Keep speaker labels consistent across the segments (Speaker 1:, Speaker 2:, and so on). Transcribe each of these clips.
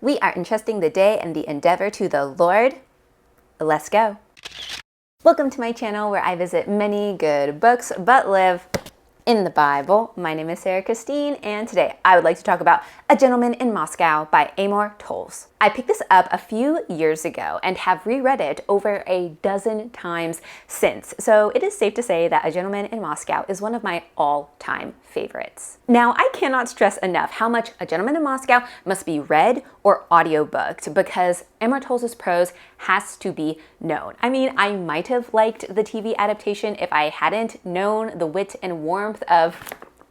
Speaker 1: We are entrusting the day and the endeavor to the Lord. Let's go. Welcome to my channel where I visit many good books but live in the Bible. My name is Sarah Christine, and today I would like to talk about A Gentleman in Moscow by Amor Towles. I picked this up a few years ago and have reread it over a dozen times since, so it is safe to say that A Gentleman in Moscow is one of my all-time favorites. Now, I cannot stress enough how much A Gentleman in Moscow must be read or audiobooked because Amor Towles' prose has to be known. I mean, I might have liked the TV adaptation if I hadn't known the wit and warmth of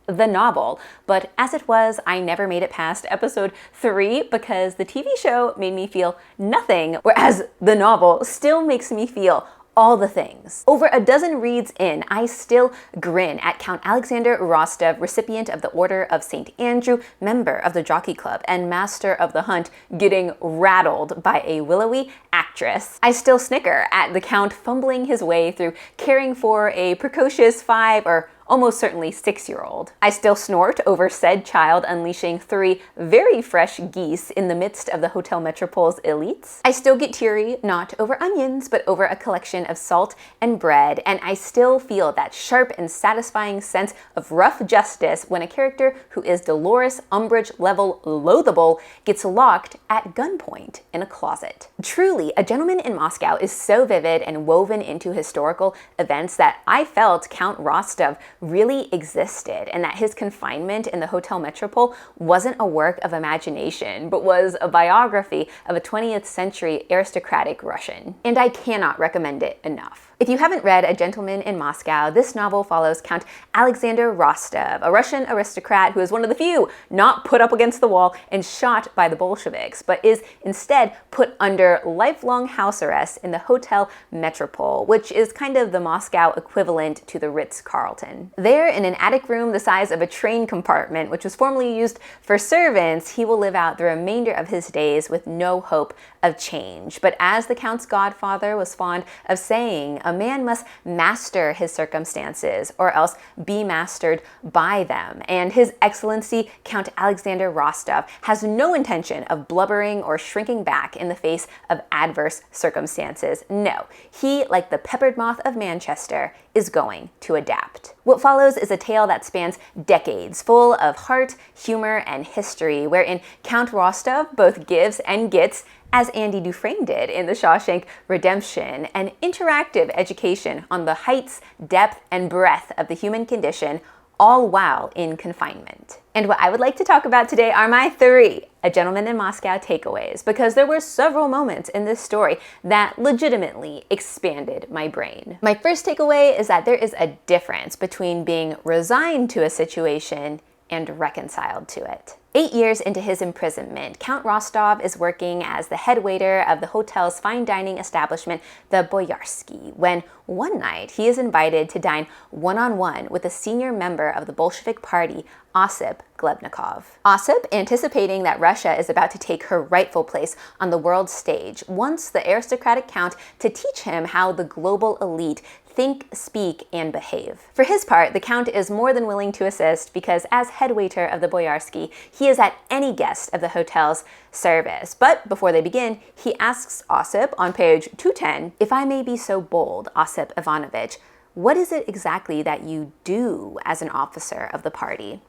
Speaker 1: the novel, but as it was, I never made it past episode 3 because the TV show made me feel nothing, whereas the novel still makes me feel all the things. Over a dozen reads in, I still grin at Count Alexander Rostov, recipient of the Order of St. Andrew, member of the Jockey Club, and master of the hunt, getting rattled by a willowy actress. I still snicker at the Count fumbling his way through caring for a precocious 5 or almost certainly 6-year-old. I still snort over said child unleashing 3 very fresh geese in the midst of the Hotel Metropole's elites. I still get teary, not over onions, but over a collection of salt and bread, and I still feel that sharp and satisfying sense of rough justice when a character who is Dolores Umbridge level loathable gets locked at gunpoint in a closet. Truly, A Gentleman in Moscow is so vivid and woven into historical events that I felt Count Rostov really existed, and that his confinement in the Hotel Metropole wasn't a work of imagination, but was a biography of a 20th century aristocratic Russian. And I cannot recommend it enough. If you haven't read A Gentleman in Moscow, this novel follows Count Alexander Rostov, a Russian aristocrat who is one of the few not put up against the wall and shot by the Bolsheviks, but is instead put under lifelong house arrest in the Hotel Metropole, which is kind of the Moscow equivalent to the Ritz-Carlton. There, in an attic room the size of a train compartment, which was formerly used for servants, he will live out the remainder of his days with no hope of change. But as the Count's godfather was fond of saying, a man must master his circumstances or else be mastered by them. And His Excellency Count Alexander Rostov has no intention of blubbering or shrinking back in the face of adverse circumstances. No, he, like the peppered moth of Manchester, is going to adapt. What follows is a tale that spans decades, full of heart, humor, and history, wherein Count Rostov both gives and gets, as Andy Dufresne did in The Shawshank Redemption, an interactive education on the heights, depth, and breadth of the human condition, all while in confinement. And what I would like to talk about today are my 3 A Gentleman in Moscow takeaways, because there were several moments in this story that legitimately expanded my brain. My first takeaway is that there is a difference between being resigned to a situation and reconciled to it. 8 years into his imprisonment, Count Rostov is working as the head waiter of the hotel's fine dining establishment, the Boyarsky, when one night he is invited to dine one-on-one with a senior member of the Bolshevik Party, Osip Glebnikov. Osip, anticipating that Russia is about to take her rightful place on the world stage, wants the aristocratic Count to teach him how the global elite think, speak, and behave. For his part, the Count is more than willing to assist because as head waiter of the Boyarsky, he is at any guest of the hotel's service. But before they begin, he asks Osip on page 210, "If I may be so bold, Osip Ivanovich, what is it exactly that you do as an officer of the party?"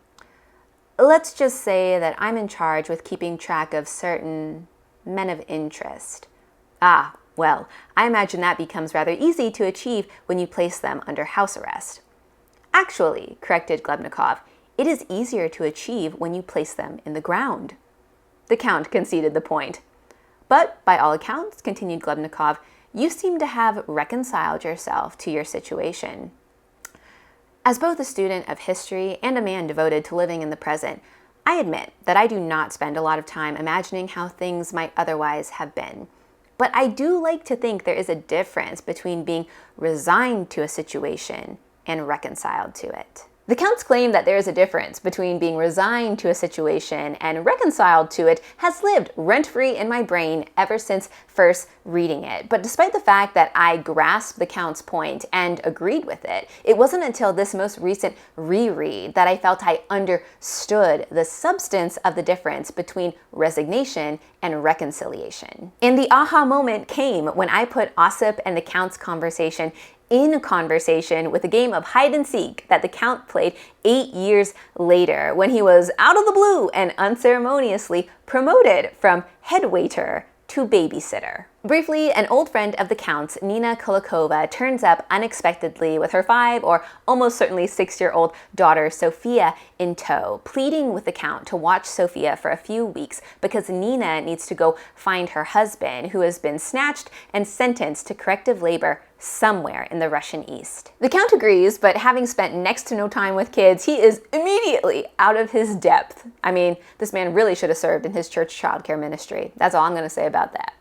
Speaker 1: "Let's just say that I'm in charge with keeping track of certain men of interest." "Ah, well, I imagine that becomes rather easy to achieve when you place them under house arrest." "Actually," corrected Glebnikov, "it is easier to achieve when you place them in the ground." The Count conceded the point. "But by all accounts," continued Glebnikov, "you seem to have reconciled yourself to your situation." As both a student of history and a man devoted to living in the present, I admit that I do not spend a lot of time imagining how things might otherwise have been. But I do like to think there is a difference between being resigned to a situation and reconciled to it. The Count's claim that there is a difference between being resigned to a situation and reconciled to it has lived rent-free in my brain ever since first reading it. But despite the fact that I grasped the Count's point and agreed with it, it wasn't until this most recent reread that I felt I understood the substance of the difference between resignation and reconciliation. And the aha moment came when I put Ossip and the Count's conversation in conversation with a game of hide and seek that the Count played 8 years later when he was out of the blue and unceremoniously promoted from head waiter to babysitter. Briefly, an old friend of the Count's, Nina Kulikova, turns up unexpectedly with her 5 or almost certainly 6-year-old daughter Sophia in tow, pleading with the Count to watch Sophia for a few weeks because Nina needs to go find her husband, who has been snatched and sentenced to corrective labor somewhere in the Russian East. The Count agrees, but having spent next to no time with kids, he is immediately out of his depth. I mean, this man really should have served in his church childcare ministry. That's all I'm going to say about that.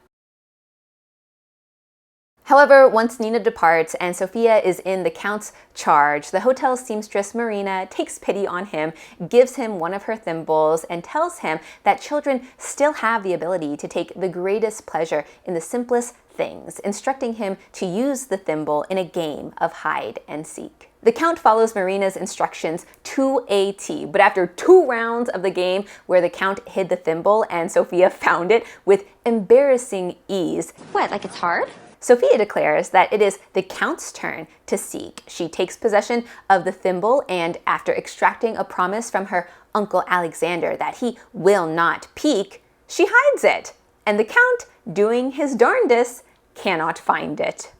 Speaker 1: However, once Nina departs and Sophia is in the Count's charge, the hotel seamstress Marina takes pity on him, gives him one of her thimbles, and tells him that children still have the ability to take the greatest pleasure in the simplest things, instructing him to use the thimble in a game of hide and seek. The Count follows Marina's instructions to a T, but after 2 rounds of the game where the Count hid the thimble and Sophia found it with embarrassing ease.
Speaker 2: What, like it's hard?
Speaker 1: Sophia declares that it is the Count's turn to seek. She takes possession of the thimble and, after extracting a promise from her uncle Alexander that he will not peek, she hides it. And the Count, doing his darndest, cannot find it.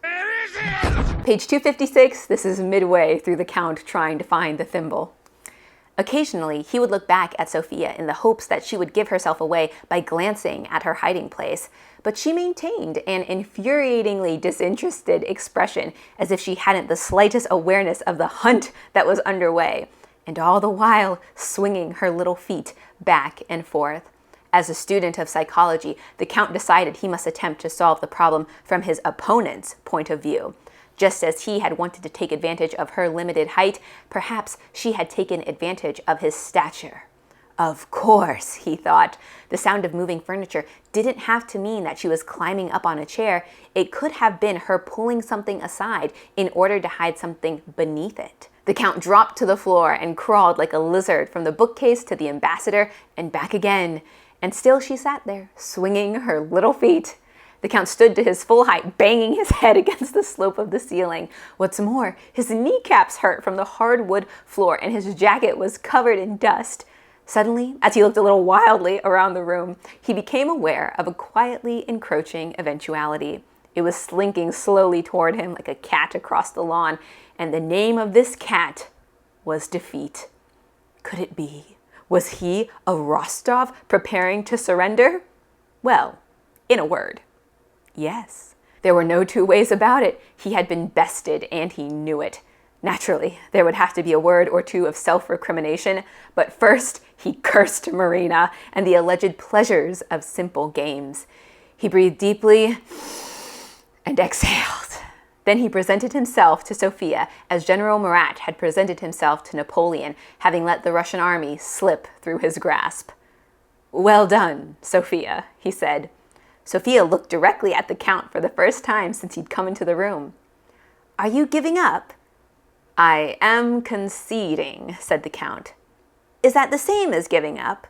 Speaker 1: Page 256, this is midway through the Count trying to find the thimble. Occasionally, he would look back at Sophia in the hopes that she would give herself away by glancing at her hiding place, but she maintained an infuriatingly disinterested expression as if she hadn't the slightest awareness of the hunt that was underway, and all the while swinging her little feet back and forth. As a student of psychology, the Count decided he must attempt to solve the problem from his opponent's point of view. Just as he had wanted to take advantage of her limited height, perhaps she had taken advantage of his stature. Of course, he thought. The sound of moving furniture didn't have to mean that she was climbing up on a chair. It could have been her pulling something aside in order to hide something beneath it. The Count dropped to the floor and crawled like a lizard from the bookcase to the ambassador and back again. And still she sat there, swinging her little feet. The Count stood to his full height, banging his head against the slope of the ceiling. What's more, his kneecaps hurt from the hardwood floor and his jacket was covered in dust. Suddenly, as he looked a little wildly around the room, he became aware of a quietly encroaching eventuality. It was slinking slowly toward him like a cat across the lawn, and the name of this cat was defeat. Could it be? Was he, a Rostov, preparing to surrender? Well, in a word, yes. There were no 2 ways about it. He had been bested, and he knew it. Naturally, there would have to be a word or 2 of self-recrimination, but first he cursed Marina and the alleged pleasures of simple games. He breathed deeply and exhaled. Then he presented himself to Sophia as General Murat had presented himself to Napoleon, having let the Russian army slip through his grasp. "Well done, Sophia," he said. Sophia looked directly at the Count for the first time since he'd come into the room. "Are you giving up?" "I am conceding," said the Count. "Is that the same as giving up?"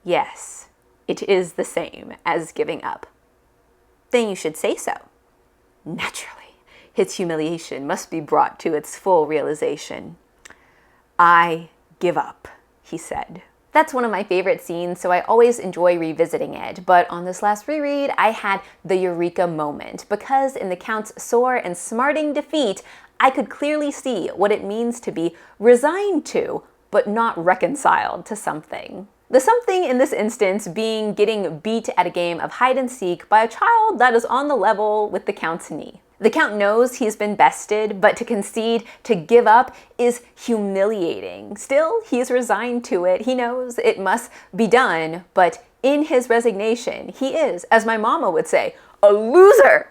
Speaker 1: "Yes, it is the same as giving up." "Then you should say so." Naturally, his humiliation must be brought to its full realization. "I give up," he said. That's one of my favorite scenes, so I always enjoy revisiting it. But on this last reread, I had the eureka moment, because in the Count's sore and smarting defeat, I could clearly see what it means to be resigned to, but not reconciled to something. The something in this instance being getting beat at a game of hide and seek by a child that is on the level with the Count's knee. The Count knows he's been bested, but to concede, to give up, is humiliating. Still, he's resigned to it. He knows it must be done, but in his resignation, he is, as my mama would say, a loser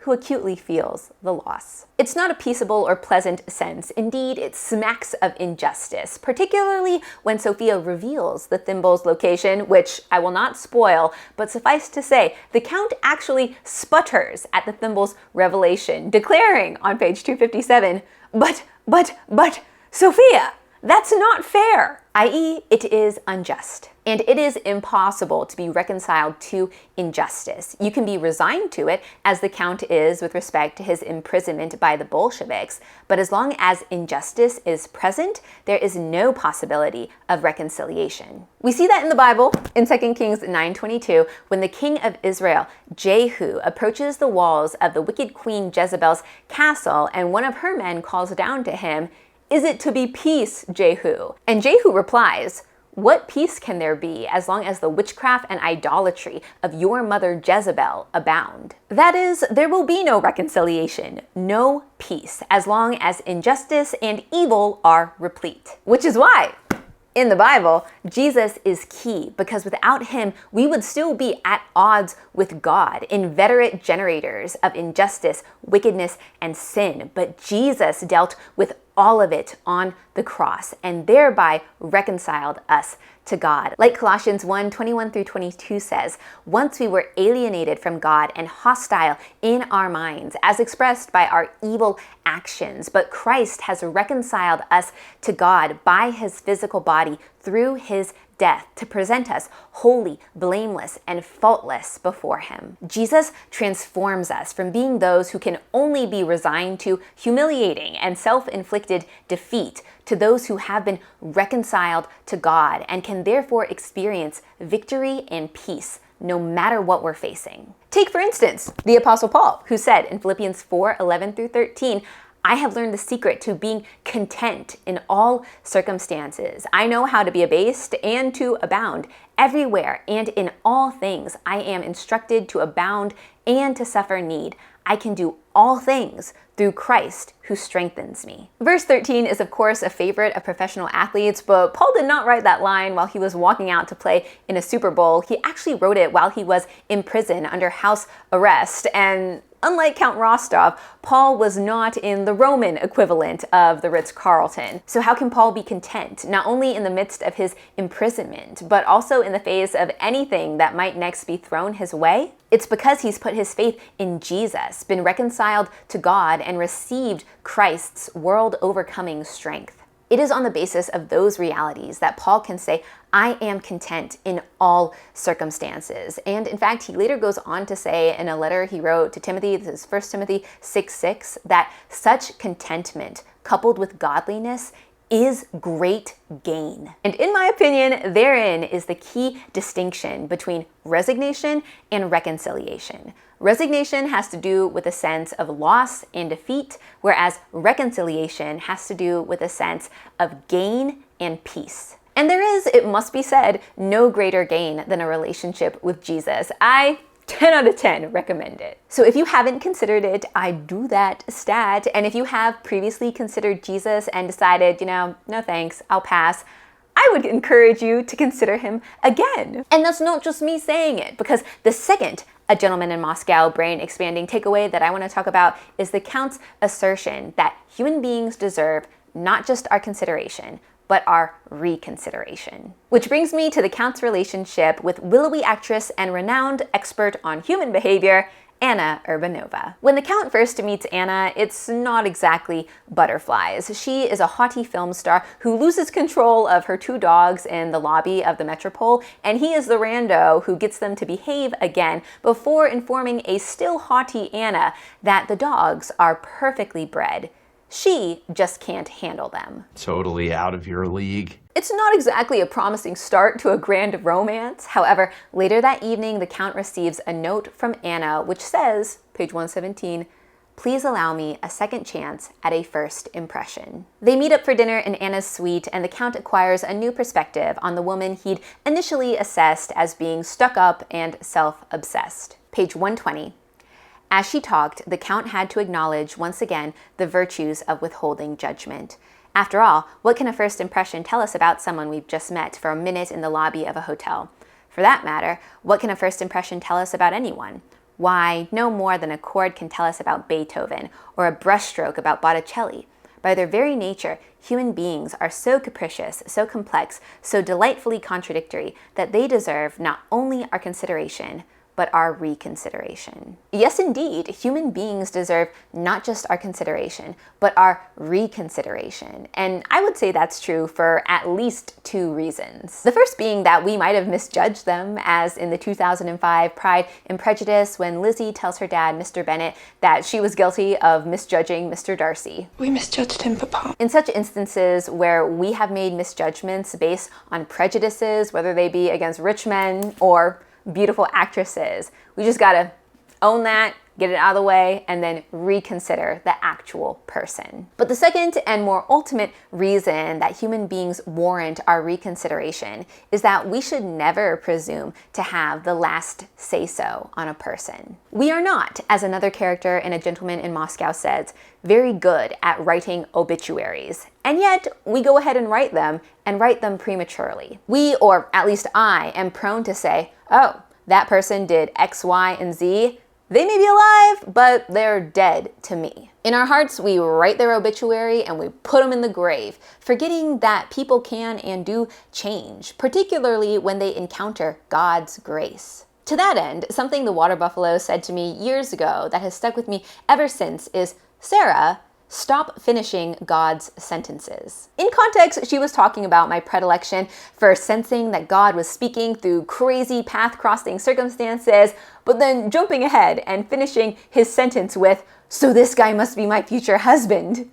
Speaker 1: who acutely feels the loss. It's not a peaceable or pleasant sense. Indeed, it smacks of injustice, particularly when Sophia reveals the thimble's location, which I will not spoil, but suffice to say, the Count actually sputters at the thimble's revelation, declaring on page 257, but, Sophia, that's not fair, i.e., it is unjust. And it is impossible to be reconciled to injustice. You can be resigned to it, as the Count is with respect to his imprisonment by the Bolsheviks, but as long as injustice is present, there is no possibility of reconciliation. We see that in the Bible, in 2 Kings 9:22, when the king of Israel, Jehu, approaches the walls of the wicked queen Jezebel's castle, and one of her men calls down to him, "Is it to be peace, Jehu?" And Jehu replies, "What peace can there be as long as the witchcraft and idolatry of your mother Jezebel abound?" That is, there will be no reconciliation, no peace, as long as injustice and evil are replete. Which is why, in the Bible, Jesus is key, because without him, we would still be at odds with God, inveterate generators of injustice, wickedness, and sin. But Jesus dealt with all of it on the cross and thereby reconciled us to God. Like Colossians 1:21-22 says, "Once we were alienated from God and hostile in our minds, as expressed by our evil actions, but Christ has reconciled us to God by his physical body through his death to present us holy, blameless, and faultless before him." Jesus transforms us from being those who can only be resigned to humiliating and self-inflicted defeat to those who have been reconciled to God and can therefore experience victory and peace no matter what we're facing. Take, for instance, the Apostle Paul, who said in Philippians 4:11-13, "I have learned the secret to being content in all circumstances. I know how to be abased and to abound. Everywhere and in all things I am instructed to abound and to suffer need. I can do all things through Christ who strengthens me." Verse 13 is of course a favorite of professional athletes, but Paul did not write that line while he was walking out to play in a Super Bowl. He actually wrote it while he was in prison under house arrest, and unlike Count Rostov, Paul was not in the Roman equivalent of the Ritz-Carlton. So how can Paul be content, not only in the midst of his imprisonment, but also in the face of anything that might next be thrown his way? It's because he's put his faith in Jesus, been reconciled to God, and received Christ's world-overcoming strength. It is on the basis of those realities that Paul can say, "I am content in all circumstances." And in fact, he later goes on to say in a letter he wrote to Timothy, this is 1 Timothy 6:6, that such contentment coupled with godliness is great gain. And in my opinion, therein is the key distinction between resignation and reconciliation. Resignation has to do with a sense of loss and defeat, whereas reconciliation has to do with a sense of gain and peace. And there is, it must be said, no greater gain than a relationship with Jesus. I 10 out of 10 recommend it. So if you haven't considered it, I do that stat. And if you have previously considered Jesus and decided, no thanks, I'll pass, I would encourage you to consider him again. And that's not just me saying it, because the second A Gentleman in Moscow brain expanding takeaway that I want to talk about is the Count's assertion that human beings deserve not just our consideration, but our reconsideration. Which brings me to the Count's relationship with willowy actress and renowned expert on human behavior, Anna Urbanova. When the Count first meets Anna, it's not exactly butterflies. She is a haughty film star who loses control of her two dogs in the lobby of the Metropole, and he is the rando who gets them to behave again before informing a still haughty Anna that the dogs are perfectly bred. She just can't handle them.
Speaker 2: Totally out of your league.
Speaker 1: It's not exactly a promising start to a grand romance. However, later that evening, the Count receives a note from Anna which says, page 117, "Please allow me a second chance at a first impression." They meet up for dinner in Anna's suite, and the Count acquires a new perspective on the woman he'd initially assessed as being stuck up and self-obsessed. Page 120. As she talked, the Count had to acknowledge once again the virtues of withholding judgment. After all, what can a first impression tell us about someone we've just met for a minute in the lobby of a hotel? For that matter, what can a first impression tell us about anyone? Why, no more than a chord can tell us about Beethoven or a brushstroke about Botticelli. By their very nature, human beings are so capricious, so complex, so delightfully contradictory that they deserve not only our consideration, but our reconsideration. Yes, indeed, human beings deserve not just our consideration, but our reconsideration. And I would say that's true for at least two reasons. The first being that we might have misjudged them, as in the 2005 Pride and Prejudice, when Lizzie tells her dad, Mr. Bennet, that she was guilty of misjudging Mr. Darcy.
Speaker 3: We misjudged him, Papa.
Speaker 1: In such instances where we have made misjudgments based on prejudices, whether they be against rich men or beautiful actresses, we just gotta own that, get it out of the way, and then reconsider the actual person. But the second and more ultimate reason that human beings warrant our reconsideration is that we should never presume to have the last say-so on a person. We are not, as another character in A Gentleman in Moscow says, very good at writing obituaries. And yet, we go ahead and write them prematurely. We, or at least I, am prone to say, oh, that person did X, Y, and Z. They may be alive, but they're dead to me. In our hearts, we write their obituary and we put them in the grave, forgetting that people can and do change, particularly when they encounter God's grace. To that end, something the water buffalo said to me years ago that has stuck with me ever since is, Sarah, stop finishing God's sentences. In context, she was talking about my predilection for sensing that God was speaking through crazy path-crossing circumstances, but then jumping ahead and finishing his sentence with, so this guy must be my future husband.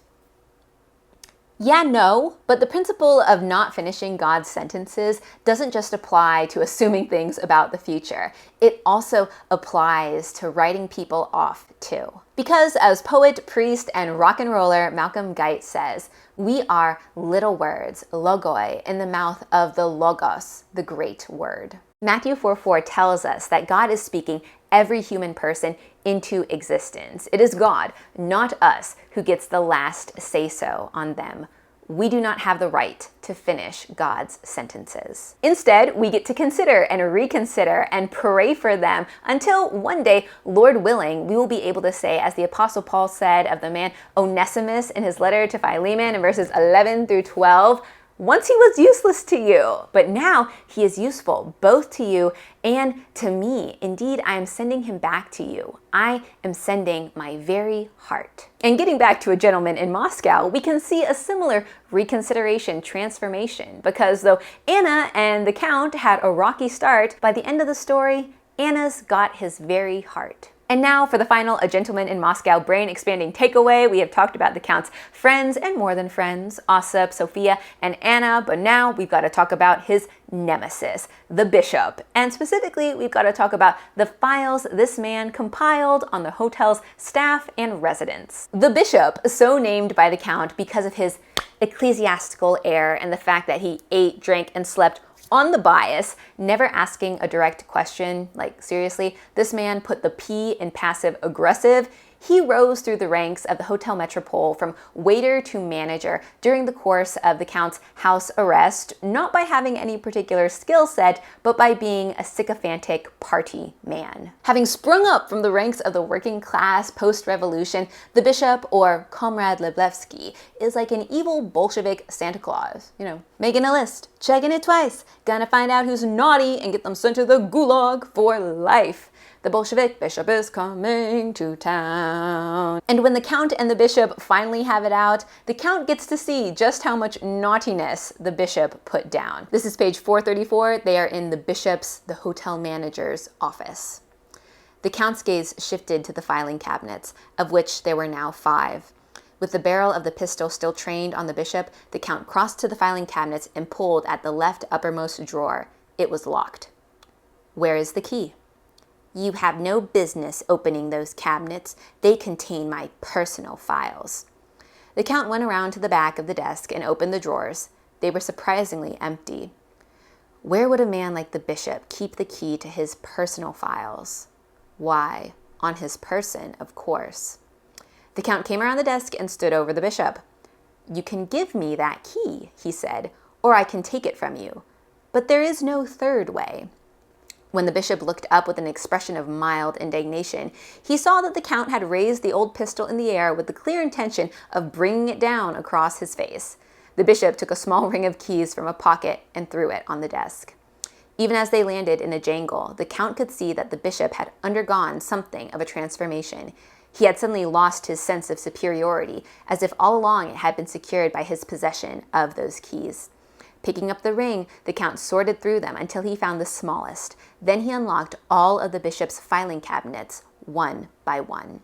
Speaker 1: Yeah, no, but the principle of not finishing God's sentences doesn't just apply to assuming things about the future. It also applies to writing people off too. Because as poet, priest, and rock and roller Malcolm Guite says, we are little words, logoi, in the mouth of the Logos, the great word. Matthew 4:4 tells us that God is speaking every human person into existence. It is God, not us, who gets the last say-so on them. We do not have the right to finish God's sentences. Instead, we get to consider and reconsider and pray for them until one day, Lord willing, we will be able to say, as the Apostle Paul said of the man Onesimus in his letter to Philemon in verses 11 through 12, once he was useless to you, but now he is useful both to you and to me. Indeed, I am sending him back to you. I am sending my very heart. And getting back to A Gentleman in Moscow, we can see a similar reconsideration transformation, because though Anna and the Count had a rocky start, by the end of the story, Anna's got his very heart. And now for the final A Gentleman in Moscow brain-expanding takeaway. We have talked about the Count's friends and more than friends, Ossip, Sophia, and Anna, but now we've got to talk about his nemesis, the bishop. And specifically, we've got to talk about the files this man compiled on the hotel's staff and residents. The bishop, so named by the Count because of his ecclesiastical air and the fact that he ate, drank, and slept on the bias, never asking a direct question, like seriously, this man put the P in passive aggressive. He rose through the ranks of the Hotel Metropole from waiter to manager during the course of the Count's house arrest, not by having any particular skill set, but by being a sycophantic party man. Having sprung up from the ranks of the working class post-revolution, the bishop, or Comrade Leblevsky, is like an evil Bolshevik Santa Claus. You know, making a list, checking it twice, gonna find out who's naughty and get them sent to the gulag for life. The Bolshevik bishop is coming to town. And when the Count and the bishop finally have it out, the Count gets to see just how much naughtiness the bishop put down. This is page 434. They are in the bishop's, the hotel manager's, office. The Count's gaze shifted to the filing cabinets, of which there were now 5. With the barrel of the pistol still trained on the bishop, the Count crossed to the filing cabinets and pulled at the left uppermost drawer. It was locked. Where is the key? You have no business opening those cabinets. They contain my personal files. The Count went around to the back of the desk and opened the drawers. They were surprisingly empty. Where would a man like the bishop keep the key to his personal files? Why, on his person, of course. The Count came around the desk and stood over the bishop. You can give me that key, he said, or I can take it from you. But there is no third way. When the bishop looked up with an expression of mild indignation, he saw that the count had raised the old pistol in the air with the clear intention of bringing it down across his face. The bishop took a small ring of keys from a pocket and threw it on the desk. Even as they landed in a jangle, the count could see that the bishop had undergone something of a transformation. He had suddenly lost his sense of superiority, as if all along it had been secured by his possession of those keys. Picking up the ring, the count sorted through them until he found the smallest. Then he unlocked all of the bishop's filing cabinets, one by one.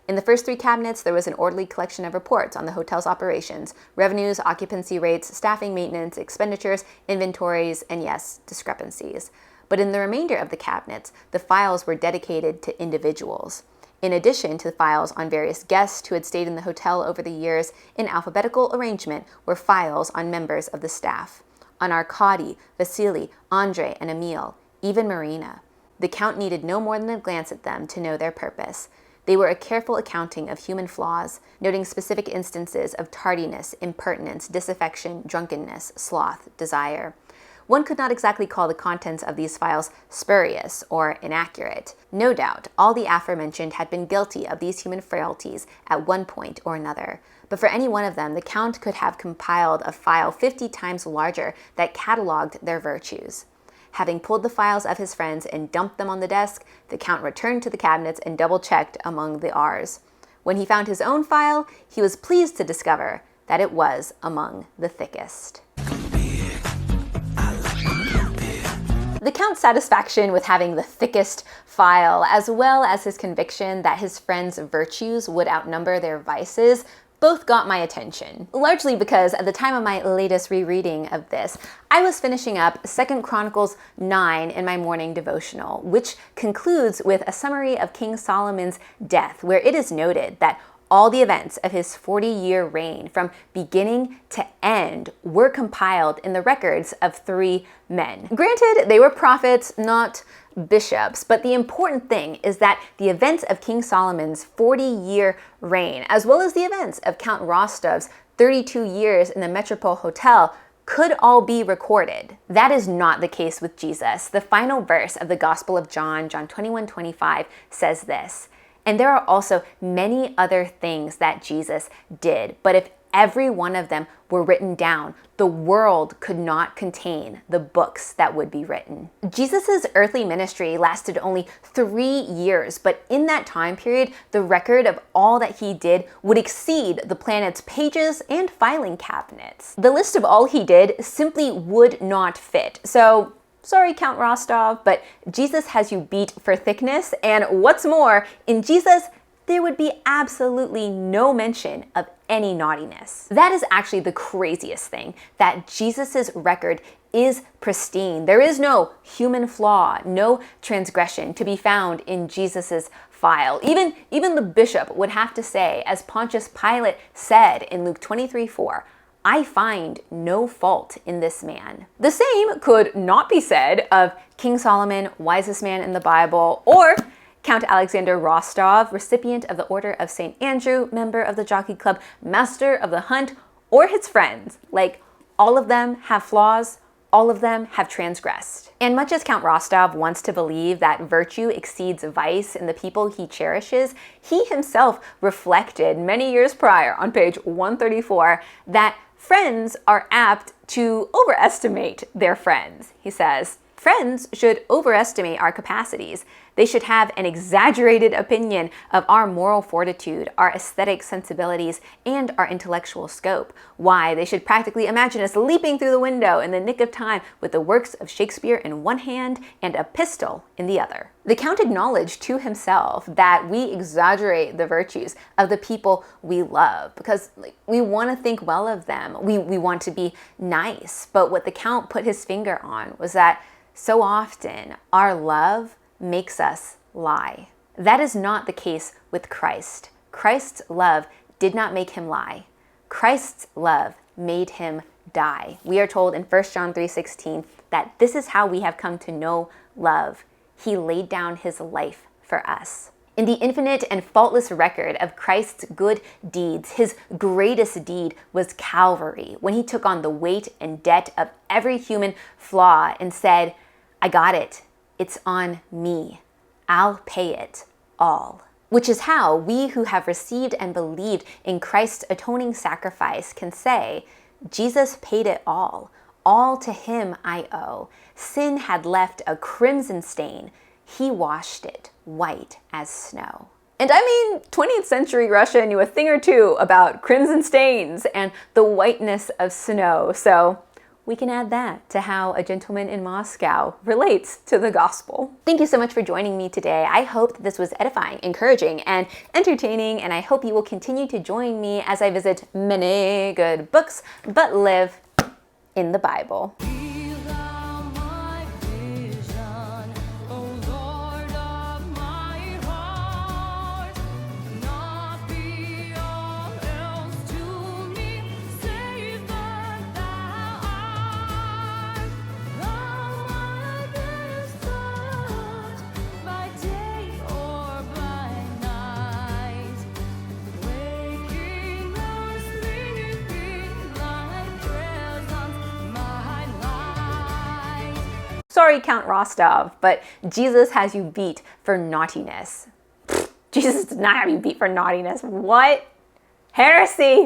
Speaker 1: In the first 3 cabinets, there was an orderly collection of reports on the hotel's operations, revenues, occupancy rates, staffing, maintenance, expenditures, inventories, and yes, discrepancies. But in the remainder of the cabinets, the files were dedicated to individuals. In addition to the files on various guests who had stayed in the hotel over the years, in alphabetical arrangement were files on members of the staff. On Arkady, Vasily, Andrei, and Emil, even Marina. The count needed no more than a glance at them to know their purpose. They were a careful accounting of human flaws, noting specific instances of tardiness, impertinence, disaffection, drunkenness, sloth, desire. One could not exactly call the contents of these files spurious or inaccurate. No doubt, all the aforementioned had been guilty of these human frailties at one point or another. But for any one of them, the count could have compiled a file 50 times larger that cataloged their virtues. Having pulled the files of his friends and dumped them on the desk, the count returned to the cabinets and double-checked among the R's. When he found his own file, he was pleased to discover that it was among the thickest. The count's satisfaction with having the thickest file, as well as his conviction that his friends' virtues would outnumber their vices, both got my attention. Largely because at the time of my latest rereading of this, I was finishing up 2 Chronicles 9 in my morning devotional, which concludes with a summary of King Solomon's death, where it is noted that all the events of his 40-year reign, from beginning to end, were compiled in the records of 3 men. Granted, they were prophets, not bishops, but the important thing is that the events of King Solomon's 40-year reign, as well as the events of Count Rostov's 32 years in the Metropole Hotel, could all be recorded. That is not the case with Jesus. The final verse of the Gospel of John, John 21:25, says this: "And there are also many other things that Jesus did, but if every one of them were written down, the world could not contain the books that would be written." Jesus' earthly ministry lasted only 3 years, but in that time period, the record of all that he did would exceed the planet's pages and filing cabinets. The list of all he did simply would not fit. So, sorry, Count Rostov, but Jesus has you beat for thickness, and what's more, in Jesus, there would be absolutely no mention of any naughtiness. That is actually the craziest thing, that Jesus' record is pristine. There is no human flaw, no transgression to be found in Jesus' file. Even the bishop would have to say, as Pontius Pilate said in Luke 23:4, "I find no fault in this man." The same could not be said of King Solomon, wisest man in the Bible, or Count Alexander Rostov, recipient of the Order of St. Andrew, member of the Jockey Club, master of the hunt, or his friends. Like, all of them have flaws, all of them have transgressed. And much as Count Rostov wants to believe that virtue exceeds vice in the people he cherishes, he himself reflected many years prior on page 134 that friends are apt to overestimate their friends. He says, "Friends should overestimate our capacities. They should have an exaggerated opinion of our moral fortitude, our aesthetic sensibilities, and our intellectual scope. Why, they should practically imagine us leaping through the window in the nick of time with the works of Shakespeare in one hand and a pistol in the other." The Count acknowledged to himself that we exaggerate the virtues of the people we love because we want to think well of them. We want to be nice. But what the Count put his finger on was that so often our love makes us lie. That is not the case with Christ. Christ's love did not make him lie. Christ's love made him die. We are told in 1 John 3:16 that this is how we have come to know love. He laid down his life for us. In the infinite and faultless record of Christ's good deeds, his greatest deed was Calvary, when he took on the weight and debt of every human flaw and said, "I got it. It's on me. I'll pay it all. Which is how we who have received and believed in Christ's atoning sacrifice can say, Jesus paid it all. All to him I owe. Sin had left a crimson stain. He washed it white as snow. And I mean, 20th century Russia knew a thing or two about crimson stains and the whiteness of snow. So we can add that to how a gentleman in Moscow relates to the gospel. Thank you so much for joining me today. I hope that this was edifying, encouraging, and entertaining, and I hope you will continue to join me as I visit many good books, but live in the Bible. Sorry, Count Rostov, but Jesus has you beat for naughtiness. Jesus does not have you beat for naughtiness. What? Heresy!